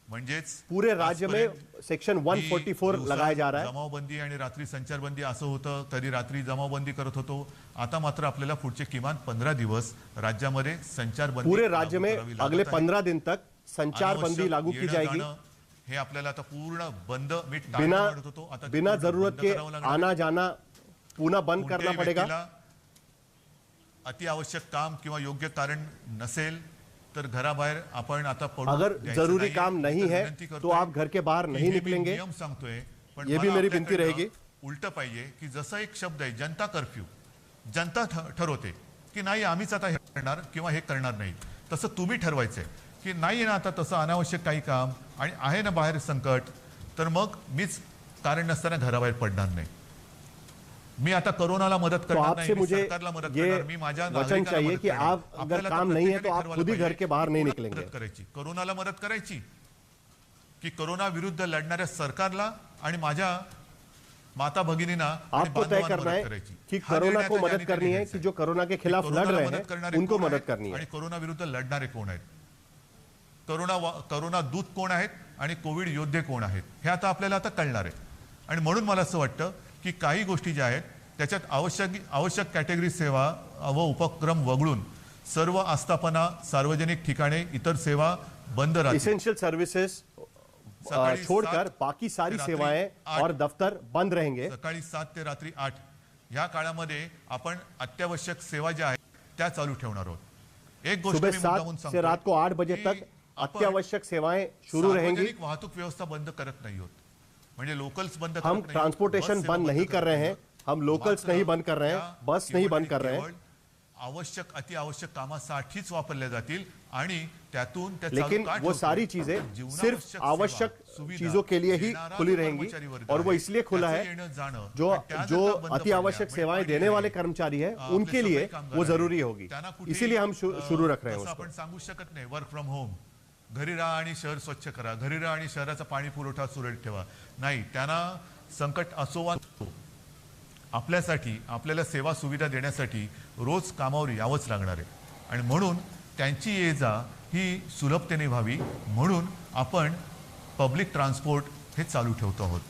म्हणजेच पूरे राज्य में सेक्शन 144 लगाया जा रहा है। जमावबंदी आणि रात्री संचारबंदी असं होतं, तरी रात्री जमावबंदी करत होतो। आता मात्र आपल्याला पुढचे किमान 15 दिवस राज्यामध्ये संचारबंदी पूरे राज्य में लागू करावी लागत अगले आहे। 15 दिन तक संचारबंदी अनावश्यक लागू की येणं जाएगी। जाणं हे आपल्याला आता पूर्ण बंद मी टाळणं बिना म्हणत होतो, आता ते बिना पूर्ण जरूरत बंद के करावं लागणार आहे। आना जाना पुनः बंद करना कोणत्याही पड़ेगा। व्यक्तीला अति आवश्यक काम किंवा योग्य कारण नसेल तर घराबाहेर आपण आता पडू अगर द्यायचं जरूरी नाहीये। काम नहीं तर है विनंती करतोय तो आप घर के बाहर की नहीं हे मी निकलेंगे। नियम सांगतोय, पण ये भी मला मेरी आपल्याकडनं विनती रहेगी। उलट पाहिजे की जसं एक शब्द आहे जनता कर्फ्यू, जनता ठरवते की नाही आम्हीच आता हे करणार किंवा हे करणार नाही, तसं तुम्ही ठरवायचंय की नाही ना आता तसं अनावश्यक काही काम आणि आहे ना बाहेर संकट, तर मग मीच कारण नसताना घराबाहेर पडणार नाही। मी आता कोरोनाला मदत तो करणार आपसे नाही, मी मुझे सरकारला मदत ये करणार, मी माझ्या वचन नागरिकांना चाहिए मदत कि करणार। आप अगर आपल्याला काम तर नहीं है तो प्रत्येकाने आप ठरवायला खुद ही घर पाहिजे के बाहर नहीं कोणाला निकलेंगे। मदत करायची, कोरोनाला मदत करायची की कोरोना विरुद्ध लढणाऱ्या सरकारला आणि माझ्या माता भगिनींना आणि आपको तय बांधवांना करना मदत है करायची। कि हा कोरोना निर्णय को आता मदत ज्यांनी करनी है घ्यायचा कि आहे। जो कोरोना के खिलाफ लड़ कोरोनाला रहे मदत करणारे हैं उनको कोण मदत आहेत करनी आणि है। कोरोना विरुद्ध लढणारे कोण आहेत, कोरोना दूत कोण आहेत आणि कोविड योद्धे कोण आहेत, हे आता आपल्याला आता कळणार आहे। आणि म्हणून मला असं वाटतं की काही गोष्टी ज्या आहेत त्याच्यात आवश्यक कॅटेगरी सेवा व उपक्रम वगळून सर्व आस्थापना, सार्वजनिक ठिकाणे, इतर सेवा बंद राहतील। इसेंशियल सर्विसेज सकाळी छोड़कर 7 बाकी सारी ते रात्री सेवाएं 8 और दफ्तर बंद रहेंगे। सकाळी 7 ते रात्री 8 या काळामध्ये आपण अत्यावश्यक सेवा ज्या आहेत त्या चालू ठेवणार आहोत। एक गोष्ट सुबह मी मुद्दामून 7 से सांगतो रात को 8 बजे की तक आपण अत्यावश्यक सेवाएं शुरू रहेंगी। सार्वजनिक वाहतूक व्यवस्था बंद करत नाही आहोत, म्हणजे लोकल्स बंद करत हम नाही, ट्रांसपोर्टेशन बस सेवा बंद नहीं करत कर रहे नाही हैं, आहोत। हम लोकल्स मात्र नहीं बंद कर रहे हैं, त्या बस नहीं केवळ बंद कर रहे हैं। केवळ आवश्यक अति आवश्यक कामासाठीच वापरल्या जातील आणि त्यातून त्या लेकिन चालू का वो ठेवतो? सारी चीजें जीवनावश्यक सिर्फ सेवा, आवश्यक सुविधा चीजों के लिए ही देणारा खुली जो रहेंगी कर्मचारी वर्ग और वो आहे, इसलिए खुला त्याचं है येणं जाणं, जो पण त्या जो जर का बंद अति आवश्यक पडल्या, सेवाएं म्हणजे देने पाणी वाले आहे, कर्मचारी हैं आपले उनके लिए सफाई कामगार वो आहेत, जरूरी होगी, त्यांना कुठेही, इसीलिए हम शुरू रख रहे हैं तसं उसको। आपण सांगू शकत नाही वर्क फ्रॉम होम, घरी राहा आणि शहर स्वच्छ करा, घरी राहा आणि शहराचा पाणी पुरवठा सुरळीत ठेवा, नाही, त्यांना संकट असो वा नसो, आपल्यासाठी आपल्याला सेवा सुविधा देण्यासाठी रोज कामावर यावंच लागणार आहे। आणि म्हणून त्यांची ये जा ही सुलभतेने व्हावी म्हणून आपण पब्लिक ट्रान्सपोर्ट हे चालू ठेवतो आहोत।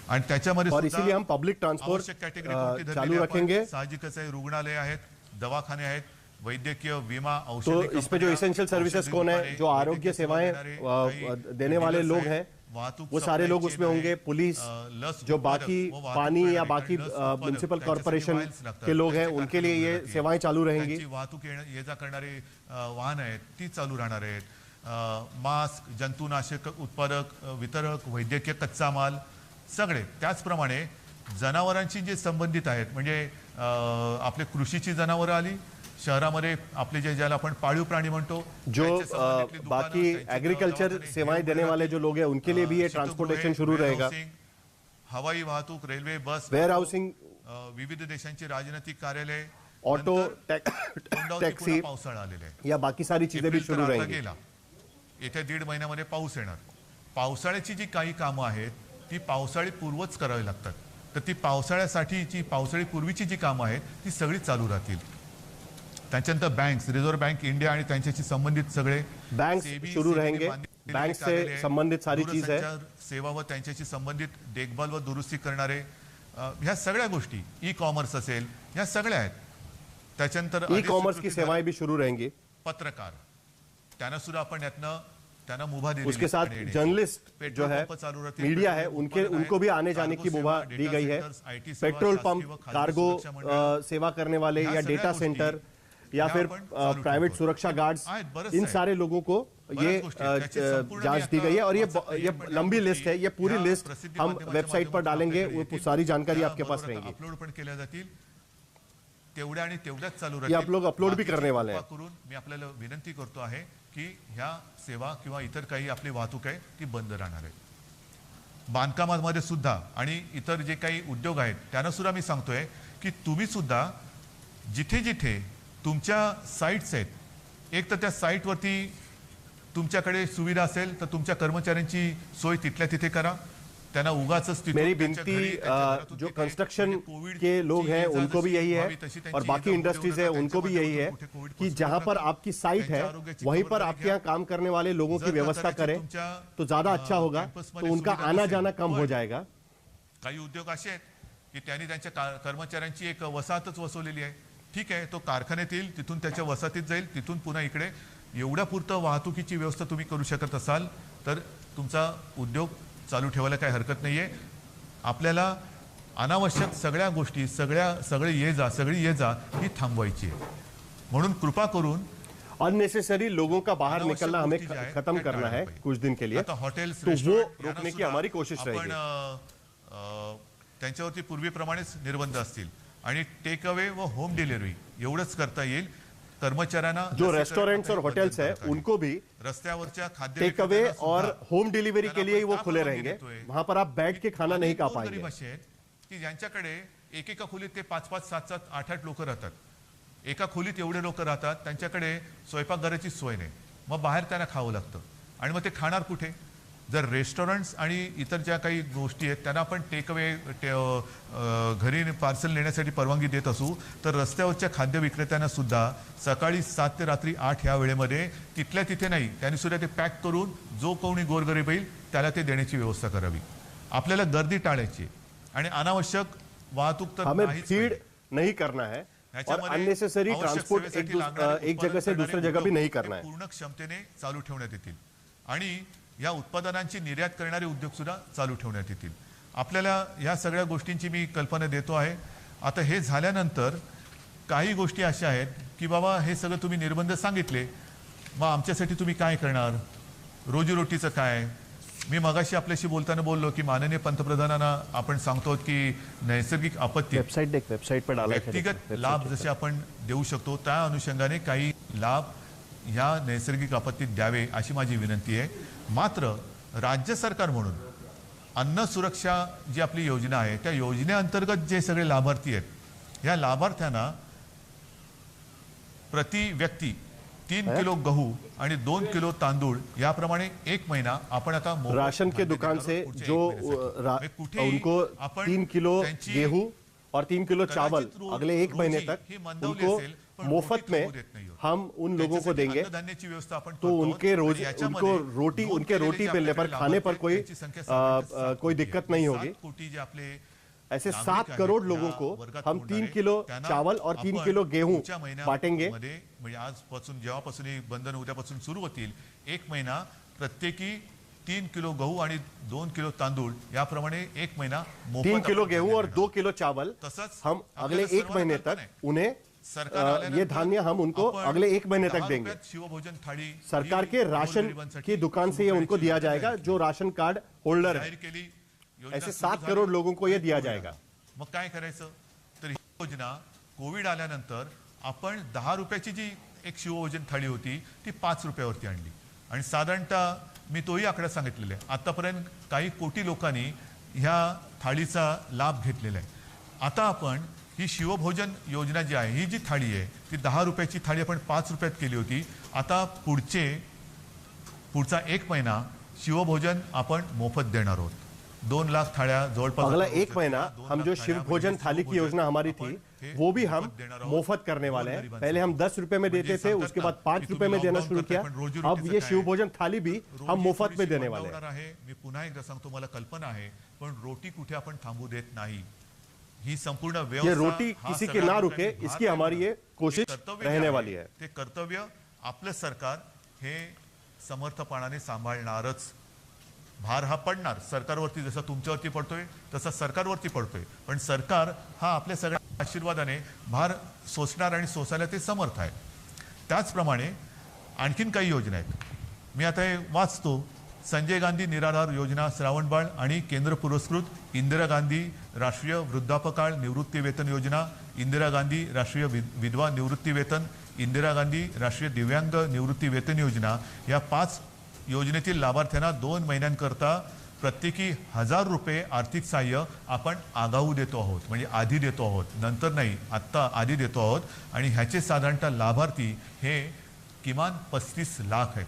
आणि त्याच्यामध्ये और सुद्धा इसीलिए हम पब्लिक ट्रांसपोर्ट आवश्यक कॅटेगरी कोणती धरलेली चालू आहे आपण? रखेंगे। साहजिकच आहे, रुग्णालय आहेत, दवाखाने आहेत, वैद्यकीय विमा, तो औषधी इसमें जो इसेंशियल सर्विसेज कौन है, जो आरोग्य सेवाएं देने वाले लोग हैं, वो सारे लोग उसमें होंगे। पुलिस, जो बाकी पानी या बाकी म्युनिसिपल कॉर्पोरेशन के लोग हैं उनके लिए ये सेवाएं चालू रहेंगी। त्यांची वाहतूक ये जा करणारी वाहन आहेत ती चालू राहणार आहेत। मास्क, जंतुनाशक उत्पादक, वितरक, वैद्यकीय कच्चा माल सगळे, त्याचप्रमाणे जनावरांशी जे संबंधित आहेत, म्हणजे आपले कृषीची जनावरं आली, शहरामध्ये आपले जे ज्याला आपण पाळीव प्राणी म्हणतो, जो त्यांचे संबंधितली दुकानं, बाकी त्यांचे एग्रीकल्चर दवाखाने, सेवाएं हे देने वगैरे वाले जो लोग हैं उनके लिए भी ये शीतगृहे, ट्रांसपोर्टेशन शुरू रहेगा। warehousing, हवाई वाहतूक, रेल्वे, बस, वेयर हाउसिंग, विविध देशांची राजनैतिक कार्यालय, ऑटो, नंतर तोंडावरती टॅक्सी पुन्हा पावसाळा आलेला आहे। या बाकी सारी चीजें भी एप्रिल तर शुरू आता रहेंगी। गेला, येत्या 1.5 महिन्यामध्ये पाऊस येणार। पावसाळ्याची जी काही कामं आहेत ती पावसाळी पूर्वच करावी लागतात, तर ती पावसाळ्यासाठीची पावसाळी पूर्वीची जी कामं आहेत ती सगळी चालू राहतील। त्याच्यानंतर बँक्स, रिझर्व्ह बँक इंडिया आणि त्यांच्याशी संबंधित सगळे बैंक्स सेबी, शुरू सेबीने रहेंगे। मान्य केलेली बैंक से कार्यालये, संबंधित सारी चीज है। दूरसंचार सेवा व त्यांच्याशी संबंधित देखभाल व दुरुस्ती करणारे ह्या सगळ्या गोष्टी, ई कॉमर्स असेल, ह्या सगळ्या आहेत। त्याच्यानंतर ई कॉमर्स की सेवाएं भी शुरू रहेंगी। पत्रकार, त्यांना सुद्धा आपण यातनं त्यांना मुभा दिलेली उसके साथ आहे. जर्नलिस्ट पेट्रोल जो है पंप चालू राहतील, मीडिया है पेट्रोल उनके पंप उनको भी आहेत, आने जाने की कार्गो मुभा सेवा, दी डेटा गई है. सेंटर्स, IT सेवा, पेट्रोल शासकीय पंप, व खाजगी कार्गो सुरक्षा मंडळ, सेवा करने वाले ह्या या सगळ्या डेटा गोष्टी सेंटर या ह्या फिर आपण चालू प्राइवेट ठेवतो. सुरक्षा गार्ड्स, आहेत, बरंच इन आहे. सारे लोगों को ये बऱ्याच गोष्टी आहेत. त्याची संपूर्ण जांच मी दी आता गई है और ये वाचत नाहीये, पण या लंबी गोष्टी लिस्ट है. ये पूरी ह्या लिस्ट प्रसिद्धी हम माध्यमाच्या वेबसाइट पर माध्यमातून डालेंगे. आपल्याकडे वो येतील. सारी जानकारी त्या आपके पास बरोबर रहेगी. अपलोड पण केल्या जातील. तेवढ्या आणि तेवढ्याच चालू ये आप लोग अपलोड भी बाकीची करने वाले हैं. कृपा करून मी आपल्याला विनंती करतो आहे की ह्या सेवा किंवा इतर काही आपली वाहतूक आहे ती बंद राहणार आहे. बांधकामामध्ये सुद्धा आणि इतर जे काही उद्योग आहेत त्यांना सुद्धा मी सांगतोय की तुम्ही सुद्धा जिथे जिथे तुमच्या साईट्स आहेत, एक तर त्या साईटवरती तुमच्याकडे सुविधा असेल तर तुमच्या कर्मचाऱ्यांची सोय तिथल्या तिथे करा. त्यांना उगाचच तिथून मेरी त्यांच्या विनती घरी, त्यांच्या घरातून जो तिथे कंस्ट्रक्शन म्हणजे कोविड के लोग ची हैं ये जा उनको भी जशी यही है व्हावी तशी त्यांची और बाकी ये जा इंडस्ट्रीज है उद्योग उनको भी यही है कुठे कोविड कि पसरू जहां पर नका. आपकी साइट है त्यांच्या आरोग्याची वहीं पर खबरदारी आपके घ्या. यहाँ काम करने वाले लोगों की जर व्यवस्था कदाचित करें तुमच्या, तो ज्यादा अच्छा होगा. कॅम्पसमध्ये तो उनका सुविधा आना नसेल, जाना कम पण हो जाएगा. काही उद्योग असे आहेत की त्यांनी त्यांच्या कर्मचाऱ्यांची एक वसाहतच वसवलेली आहे. ठीक आहे, तो कारखान्यात येईल, तिथून त्याच्या वसाहतीत जाईल, तिथून पुन्हा इकडे. एवढ्या पुरतं वाहतुकीची व्यवस्था तुम्ही करू शकत असाल तर तुमचा उद्योग चालू ठेवायला काही हरकत नाहीये. आपल्याला अनावश्यक सगळ्या गोष्टी सगळी ये जा ही थांबवायची आहे. म्हणून कृपा करून अननेसेसरी लोगों का बाहर अनावश्यक निकलना हमें गोष्टी ज्या आहेत, खत्म त्या करना है टाळायला पाहिजे. कुछ दिन के लिए. आता हॉटेल्स, तो वो रेस्टॉरंट रोकने की यांना हमारी सुद्धा कोशिश आपण, रहेगी. त्यांच्यावरती पूर्वीप्रमाणेच निर्बंध असतील आणि टेक अवे व होम डिलिव्हरी एवढंच करता येईल. कर्मचाऱ्यांना जो लसीकरण रेस्टोरेंट्स और काही होटल्स है बंधन करता उनको भी येईल. रस्त्यावरच्या खाद्य टेक अवे विक्रेत्यांना और सुद्धा होम डिलीवरी के लिए ही वो त्यांना खुले आपण रहेंगे. देतोय. वहां पर आप बैठ के खाना नहीं खा अनेक पाएंगे. गरीब असे आहेत की ज्यांच्याकडे एकेका खोलीत ते 5-5, 7-7, 8-8 लोक राहतात. एका खोलीत एवढे लोक राहतात, त्यांच्याकडे स्वयंपाकघराची सोय नाही. मग बाहेर त्यांना खावं लागतं आणि मग ते खाणार कुठे? जर रेस्टॉरंट्स आणि इतर ज्या काही गोष्टी आहेत त्यांना आपण टेक अवे घरी पार्सल नेण्यासाठी परवानगी देत असू तर रस्त्यावरच्या खाद्य विक्रेत्यांना सुद्धा सकाळी 7 ते रात्री 8 या वेळेमध्ये तिथल्या तिथे नाही, त्यांनी सुद्धा ते पॅक करून जो कोणी गोरगरीब येईल त्याला ते देण्याची व्यवस्था करावी. आपल्याला गर्दी टाळायची आणि अनावश्यक वाहतूक तर हमें नाहीच भीड़ पाहिजे. नहीं करना है और ह्याच्यामध्ये अननेसेसरी आवश्यक ट्रांसपोर्ट सेवेसाठी लागणारे एक जगह से उत्पादन दूसरे करणारे जगह भी उद्योग नहीं ते करना है. पूर्ण क्षमतेने चालू ठेवण्यात येतील आणि या उत्पादनांची निर्यात करणारे उद्योग सुद्धा चालू ठेवण्यात येतील. आपल्याला या सगळ्या गोष्टींची मी कल्पना देतो आहे. आता हे झाल्यानंतर काही गोष्टी अशा आहेत की बाबा हे सगळं तुम्ही निर्बंध सांगितले, मग आमच्यासाठी तुम्ही काय करणार? रोजीरोटीचं काय? मी मगाशी आपल्याशी बोलताना बोललो की माननीय पंतप्रधानांना आपण सांगतो की नैसर्गिक आपत्ती वेबसाइट पर डाला है. व्यक्तिगत लाभ जसे आपण देऊ शकतो त्या अनुषंगाने काही लाभ ह्या नैसर्गिक आपत्तीत द्यावे अशी माझी विनंती आहे. मात्र राज्य सरकार म्हणून अन्न सुरक्षा जी आपली योजना आहे त्या योजनेअंतर्गत जे सगळे लाभार्थी आहेत या लाभार्थ्यांना प्रति व्यक्ती 3 किलो गहू आणि 2 किलो तांदूळ याप्रमाणे 1 महिना आपण आता मोफत राशन के धान्य दुकान देणार से आहोत पुढच्या जो 1 महिन्यासाठी. म्हणजे कुठेही उनको आपण 3 किलो त्यांची गेहूं और 3 किलो चावल कदाचित अगले 1 महीने रोजी तक ही मंदावली उनको असेल, पण मुफ्त रोटी में खाऊ देत नाही आहोत. हम उन लोगों को त्यांच्यासाठी देंगे अन्नधान्याची व्यवस्था आपण तो करतो. उनके रोज आणि याच्यामध्ये उनको रोटी नोंद उनके केलेले रोटी जे मिलने पर आपल्याकडे खाने पर लाभार्थी कोई आहेत, त्यांची संख्या साधारणतः 7 कोई कोटी दिक्कत आहे. नहीं 7 होगी. कोटी जे आपले ऐसे नागरिक 7 आहेत, करोड़ या लोगों को वर्गात हम मोडणारे, 3 किलो त्यांना चावल और 3 आपण किलो गेहूं पुढच्या बांटेंगे. महिन्यामध्ये म्हणजे आजपासून जेव्हापासून हे बंधन उद्यापासून सुरू होतील 1 महिना प्रत्येकी 3 किलो गहू आणि 2 किलो तांदूळ याप्रमाणे 1 महिना मोफत 3 किलो आपण गेहूं धान्य और देणार 2 आहोत. किलो चावल तसंच हम अगले आपल्याला 1 महीने सर्वांना तक कल्पना आहे. उन्हें सरकार ये आल्यानंतर धान्य हम उनको आपण अगले 1 महीने 10 तक देंगे. रुपयात शिवभोजन थाळी सरकार ही के राशन गोरगरिबांसाठी की दुकान से ये सुरू उनको करायची दिया योजना जाएगा जाहीर जो राशन कार्ड होल्डर है. जाहीर केली. योजना ऐसे सुरू 7 झाली. करोड़ लोगों को ये दिया कोविड जाएगा. आला. मग काय करायचं? तर ही योजना कोविड आल्यानंतर आपण 10 रुपयाची जी एक शिवभोजन थाळी होती ती 5 रुपयावरती आणली आणि साधारणतः मी तोही आकडा सांगितलेला आहे. आतापर्यंत काही कोटी लोकांनी ह्या थाळीचा लाभ घेतलेला आहे. आता आपण ही शिवभोजन योजना जी आहे ही जी थाळी आहे ती 10 रुपयाची थाळी आपण 5 रुपयात केली होती. आता पुढचा 1 महिना शिवभोजन आपण मोफत देणार आहोत. 2 लाख थाळ्या जवळपास अगला आपण 1 महीना 2 हम लाख जो थाळ्या शिव भोजन म्हणजे थाली की शिवभोजन योजना हमारी आपण थी हे वो भी हम मोफत देणार आहोत. मुफ्त करने वाले हैं. गोरगरिबांसाठी. पहले हम 10 रुपए में म्हणजे देते थे, सांगतात उसके ना बाद 5 की रुपए में तुम्ही देना लॉकडाऊन शुरू किया. करताय, पण रोजी अब रोटीचं ये काय? शिव भोजन थाली भी हम रोटी मुफ्त में थोडीशी देने वाले मंदावणार हैं. आहे. मी पुन्हा एकदा सांगतो मला कल्पना आहे पण रोटी कुठे आपण थांबू देत नाही. ही संपूर्ण ये व्यवस्था रोटी हा किसी की सगळ्या ना लोकांनी रुके भार इसकी हमारी ये मानला. कोशिश ते कर्तव्य जे रहने आहे, वाली है. ते कर्तव्य आपलं सरकार हे समर्थपणाने सांभाळणारच. भार हा पडणार सरकारवरती, जसा तुमच्यावरती पडतोय तसा सरकारवरती पडतोय, पण सरकार हा आपल्या सगळ्या आशीर्वादाने भार सोसणार आणि सोसायला ते समर्थ आहे. त्याचप्रमाणे आणखीन काही योजना आहेत. मी आता हे वाचतो. संजय गांधी निराधार योजना श्रावणबाळ आणि केंद्र पुरस्कृत इंदिरा गांधी राष्ट्रीय वृद्धापकाळ निवृत्ती वेतन योजना, इंदिरा गांधी राष्ट्रीय विधवा निवृत्ती वेतन, इंदिरा गांधी राष्ट्रीय दिव्यांग निवृत्ती वेतन योजना, या 5 योजनेतील लाभार्थ्यांना 2 महिन्यांकरता प्रत्येकी 1000 रुपये आर्थिक सहाय्य आपण आगाऊ देतो आहोत. म्हणजे आधी देतो आहोत, नंतर नाही, आत्ता आधी देतो आहोत. आणि ह्याचे साधारणतः लाभार्थी हे किमान 35 लाख आहेत.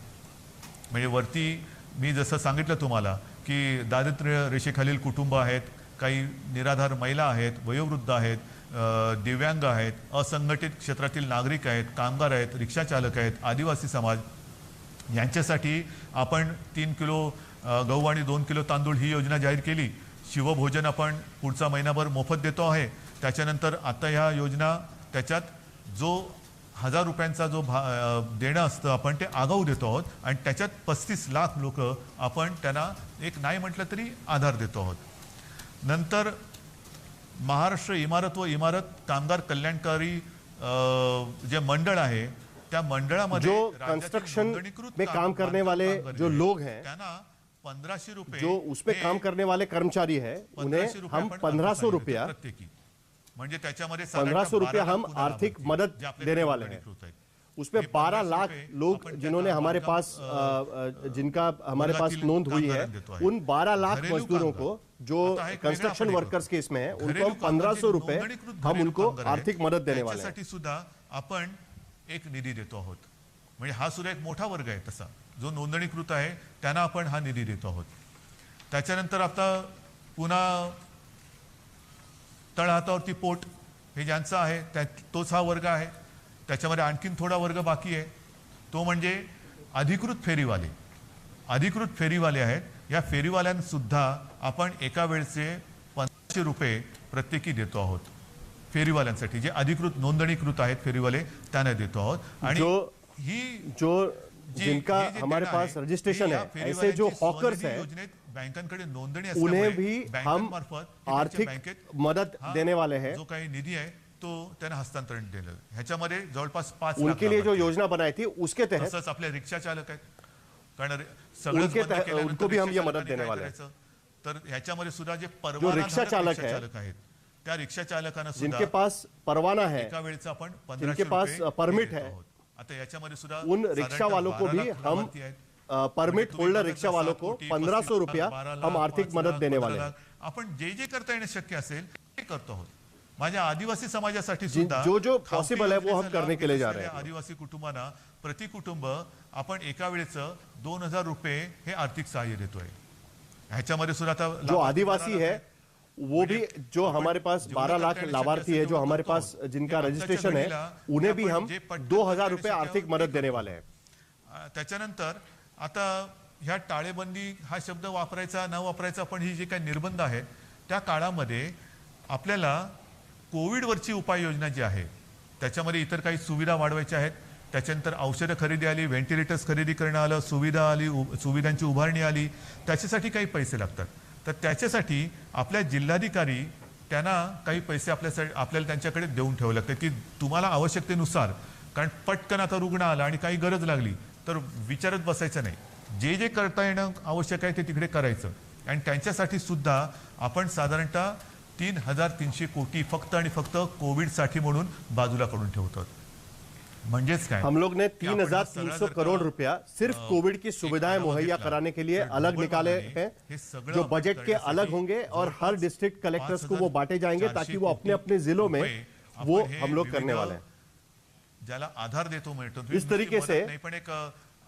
म्हणजे वरती मी जसं सांगितलं तुम्हाला की दारिद्र्य रेषेखालील कुटुंब आहेत, काही निराधार महिला आहेत, वयोवृद्ध आहेत, दिव्यांग आहेत, असंघटित क्षेत्रातील नागरिक आहेत, कामगार आहेत, रिक्षाचालक आहेत, आदिवासी समाज, यांच्यासाठी आपण 3 किलो गहू आणि 2 किलो तांदूळ ही योजना जाहीर केली. शिवभोजन आपण पुढचा महिनाभर मोफत देतो आहे. त्याच्यानंतर आता ह्या योजना त्याच्यात जो 1000 रुपयांचा जो देणं असतं आपण ते आगाऊ देतो आहोत आणि त्याच्यात 35 लाख लोक आपण त्यांना एक नाही म्हटलं तरी आधार देतो आहोत. नंतर महाराष्ट्र इमारत व इमारत कामगार कल्याणकारी जे मंडळ आहे त्या मंडळामध्ये जो कंस्ट्रक्शन में काम करने वाले जो लोग हैं, त्यांना 1500 रुपये, जो उसपे काम करने वाले कर्मचारी है, उन्हें हम 1500 रुपया प्रत्येकी, म्हणजे त्याच्यामध्ये 1500 रुपया हम आर्थिक मदद देने वाले हैं. उसपे 12 लाख लोग जिन्होंने हमारे पास जिनका हमारे पास नोंद हुई है, उन 12 लाख मजदूरों को जो कंस्ट्रक्शन वर्कर्स के इसमें है, उनको हम 1500 रुपए हम उनको आर्थिक मदद देने वाले हैं. सुद्धा आपण एक निधी देतो आहोत. म्हणजे हा सुद्धा एक मोठा वर्ग आहे तसा जो नोंदणीकृत आहे, त्यांना आपण हा निधी देतो आहोत. त्याच्यानंतर आता पुन्हा तळहातावरती पोट हे ज्यांचं आहे तोच हा वर्ग आहे. त्याच्यामध्ये आणखीन थोडा वर्ग बाकी आहे, तो म्हणजे अधिकृत फेरीवाले. अधिकृत फेरीवाले आहेत. या फेरीवाल्यांसुद्धा आपण एका वेळचे 1500 रुपये प्रत्येकी देतो आहोत. फेरीवाल्यांसाठी जे अधिकृत नोंदणीकृत आहेत फेरीवाले त्यांना देतो आहोत. आणि जो जिनका हमारे पास रजिस्ट्रेशन है, ऐसे जो हॉकर्स हैं, बँकांकडे नोंदणी उन्हें भी हम आर्थिक मदद देने वाले हैं. जो काही निधी आहे तो त्यांना हस्तांतरण दिलं. ह्याच्यामध्ये जवळपास 5 उनके लिए जो योजना बनाई थी उसके तहत तसंच आपले रिक्षा चालक आहेत, कारण उनको भी हम ये मदद देने वाले हैं. तर ह्याच्यामध्ये सुद्धा जे जो रिक्शा चालक आहेत त्या रिक्षा चालकांना जिनके पास परवाना है, एका वेळेचा आपण जिनके पास परमिट है, आता याच्यामध्ये सुद्धा उन रिक्शा वालों को भी हम परमिट होल्डर रिक्शा वालों को 1500 रुपया हम आर्थिक मदद देने वाले हैं. आपण जे जे करता येणं शक्य असेल ते करतो आहोत. माझ्या आदिवासी समाजासाठी सुद्धा जो पॉसिबल है वो हम करने के लिए जा रहे हैं. आदिवासी कुटुंबांना प्रति कुटुंब आपण एका वेळेचं 2000 रुपये हे आर्थिक सहाय्य देतोय. ह्याच्यामध्ये सुद्धा आता जो आदिवासी है वो भी, जो हमारे पास 12 लाख लाभार्थी है जो हमारे पास जिनका रजिस्ट्रेशन है, उन्हें भी हम 2000 रुपये आर्थिक मदद देने वाले हैं. त्याच्यानंतर आता ह्या टाळेबंदी हा शब्द वापरायचा न वापरायचा, पण ही जे काही निर्बंध आहेत त्या काळामध्ये आपल्याला कोविडवरची उपाययोजना जी आहे त्याच्यामध्ये इतर काही सुविधा वाढवायच्या आहेत. त्याच्यानंतर औषधं खरेदी आली, व्हेंटिलेटर्स खरेदी करणं आलं, सुविधा आली, सुविधांची उभारणी आली. त्याच्यासाठी काही पैसे लागतात. तर त्याच्यासाठी आपल्या जिल्हाधिकारी त्यांना काही पैसे आपल्याला त्यांच्याकडे देऊन ठेवावे लागतात की तुम्हाला आवश्यकतेनुसार, कारण पटकन आता रुग्ण आला आणि काही गरज लागली तर विचारत बसायचं नाही. जे जे करता येणं आवश्यक आहे ते तिकडे करायचं. आणि त्यांच्यासाठी सुद्धा आपण साधारणतः 3300 कोटी फक्त आणि फक्त कोविडसाठी म्हणून बाजूला करून ठेवतो. म्हणजेच काय, हम लोग ने 3300 करोड़ रुपया सिर्फ कोविड की सुविधाएं मुहैया कराने के लिए अलग निकाले हैं, जो बजट के अलग होंगे और हर डिस्ट्रिक्ट कलेक्टर्स को वो बांटे जाएंगे ताकि वो अपने अपने जिलों में वो हम लोग करने वाले हैं. ज्याला आधार देतो मिळतो इस तरीके से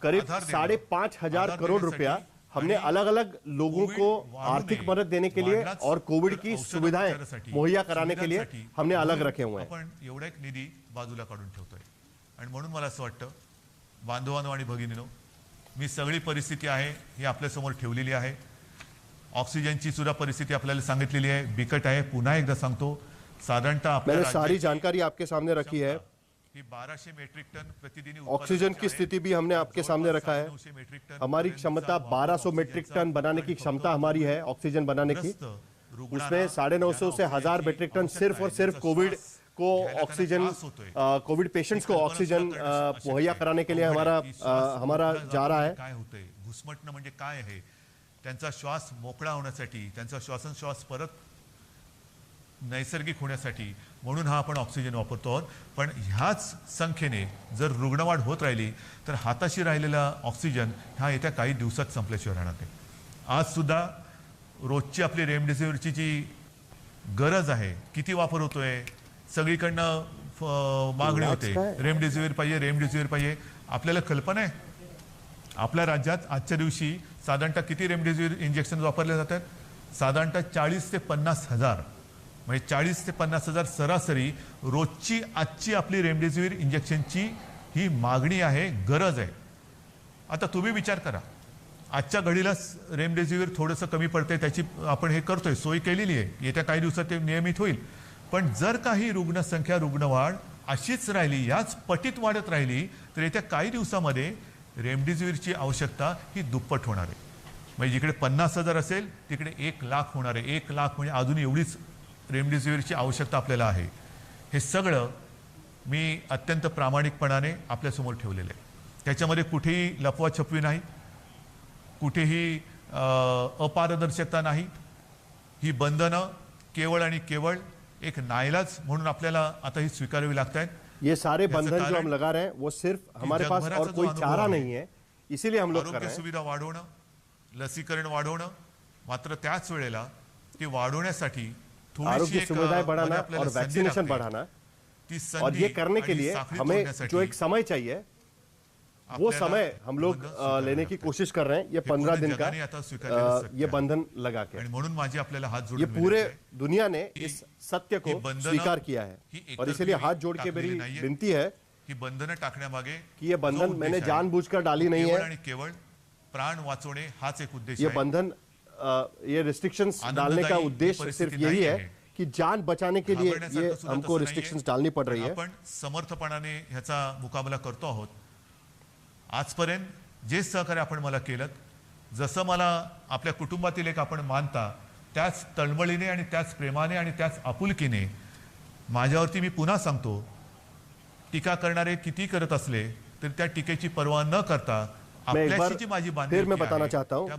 करीब 5,500 करोड़ रुपया हमने अलग अलग लोगों को आर्थिक मदद देने के लिए और कोविड की सुविधाएं मुहैया कराने के लिए हमने अलग रखे हुए हैं. आपण एवढा एक निधी बाजूला काढून ठेवतोय. आणि म्हणून मला असं वाटतं बांधवांनो आणि भगिनीनो, मी सगळी परिस्थिती आहे ही आपल्यासमोर ठेवलेली आहे. ऑक्सिजनची सुद्धा परिस्थिती आपल्याला सांगितलेली आहे, बिकट आहे. पुन्हा एकदा सांगतो, साधारणतः मैंने सारी जानकारी आपके सामने रखी है. की 1200 मेट्रिक टन प्रतिदिन ऑक्सीजन की स्थिति भी हमने आपके सामने रखा है। हमारी क्षमता 1200 मेट्रिक टन बनाने की क्षमता हमारी है ऑक्सीजन बनाने की। उसमें 950 से 1000 मेट्रिक टन सिर्फ और सिर्फ कोविड को ऑक्सीजन कोविड पेशेंट्स को ऑक्सीजन मुहैया कराने के लिए हमारा जा रहा है। काय होतंय, घुसमटणं म्हणजे काय आहे, त्यांचा श्वास मोकळा होण्यासाठी, त्यांचा श्वासोच्छ्वास परत नैसर्गिक होण्यासाठी म्हणून हा आपण ऑक्सिजन वापरतो आहोत। पण ह्याच संख्येने जर रुग्णवाढ होत राहिली तर हाताशी राहिलेला ऑक्सिजन हा येत्या काही दिवसात संपल्याशिवाय राहणार नाही। आज सुद्धा रोजची आपली रेमडेसिवीरची जी गरज आहे, किती वापर होतोय, सगळीकडनं मागणी होते, रेमडेसिवीर पाहिजे। आपल्याला कल्पना आहे आपल्या राज्यात आजच्या दिवशी साधारणतः किती रेमडेसिवीर इंजेक्शन वापरले जातात? साधारणतः 40 ते 50 हजार, म्हणजे 40 ते 50 हजार सरासरी रोजची आजची आपली रेमडेसिवीर इंजेक्शनची ही मागणी आहे, गरज आहे। आता तुम्ही विचार करा, आजच्या घडीला रेमडेसिवीर थोडंसं कमी पडते, त्याची आपण हे करतोय, सोय केलेली आहे, येत्या काही दिवसात ते नियमित होईल। पण जर काही रुग्णसंख्या रुग्णवाढ अशीच राहिली, याच पटीत वाढत राहिली तर येत्या काही दिवसामध्ये रेमडेसिवीरची आवश्यकता ही दुप्पट होणार आहे। म्हणजे जिकडे 50,000 असेल तिकडे 1 लाख होणार आहे। 1 लाख म्हणजे अजून एवढीच रेमडेसिवीरची आवश्यकता आपल्याला आहे। हे सगळं मी अत्यंत प्रामाणिकपणाने आपल्यासमोर ठेवलेलं आहे। त्याच्यामध्ये कुठेही लपवाछपवी नाही, कुठेही अपारदर्शकता नाही। ही बंधनं केवळ आणि केवळ एक नाईलाज म्हणून आपल्याला आता ही स्वीकारावी लागतात। ये सारे बंधन जो हम लगा रहे हैं वो सिर्फ हमारे पास और कोई चारा नहीं है, इसीलिए हम लोग कर रहे आरोग्य हैं। सुविधा वाढवणं, लसीकरण वाढवणं, मात्र त्याच वेळेला ते वाढवण्यासाठी आरोग्य सुविधाएं बढ़ाना और वैक्सीनेशन बढ़ाना, और ये करने के लिए हमें जो एक समय चाहिए वो समय हम लोग लेने की कोशिश कर रहे हैं। ये 15 दिन का ये बंधन लगा के, आणि म्हणून माझी आपल्याला हात ये जोडून पूरे विनंती आहे दुनिया ने इस सत्य को बंधनं स्वीकार किया है, ही एकतर और इसलिए तुम्ही हाथ जोड़ के टाकलेली मेरी नाहीये। विनती है की बंधनं टाकण्यामागे कि ये जो बंधन उद्देश मैंने आहे, जानबूझकर डाली नहीं केवळ है। आणि केवळ प्राण वाचवणे हाच एक उद्देश ये आहे। बंधन ये रिस्ट्रिक्शंस डालने का आनंददायी उद्देश्य परिस्थिती सिर्फ यही नाही है आहे। कि जान बचाने के लिए घाबरण्यासारखं ये सुद्धा हमको तसं रिस्ट्रिक्शंस नाहीये। डालनी पड़ रही है। आपण समर्थपणाने ह्याचा मुकाबला करतो आहोत। आजपर्यंत जे सहकार्य आपण मला केलं, जसं मला आपल्या कुटुंबातील एक आपण मानता, त्याच तळमळीने आणि त्याच प्रेमाने आणि त्याच आपुलकीने माझ्यावरती मी पुन्हा सांगतो, टीका करणारे किती करत असले तरी त्या टीकेची पर्वा न करता मैं एक आपल्याशी बार जी माझी फिर बांधिलकी मैं बताना आहे, चाहता हूं, त्या